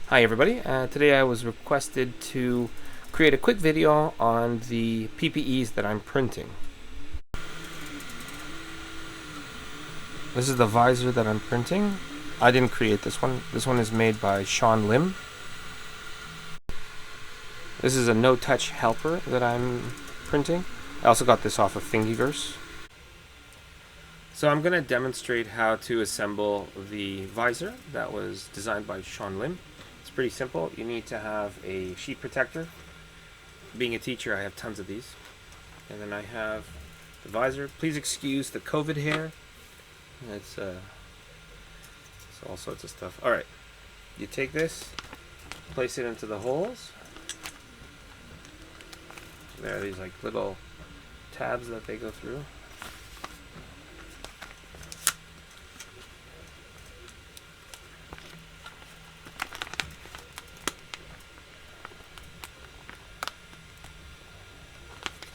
Hi everybody, today I was requested to create a quick video on the PPEs that I'm printing. This is the visor that I'm printing. I didn't create this one. This one is made by Shawn Lim. This is a no-touch helper that I'm printing. I also got this off of Thingiverse. So I'm going to demonstrate how to assemble the visor that was designed by Shawn Lim. It's pretty simple. You need to have a sheet protector. Being a teacher, I have tons of these. And then I have the visor. Please excuse the COVID hair. It's all sorts of stuff. Alright, you take this, place it into the holes. There are these like little tabs that they go through.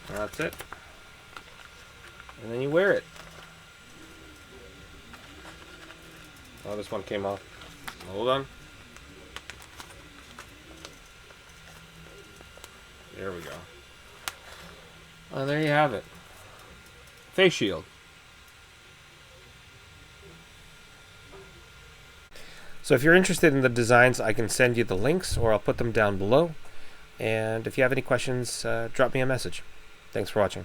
And that's it. And then you wear it. Oh, this one came off. Hold on. There we go. And there you have it. Face shield. So if you're interested in the designs, I can send you the links or I'll put them down below. And if you have any questions, drop me a message. Thanks for watching.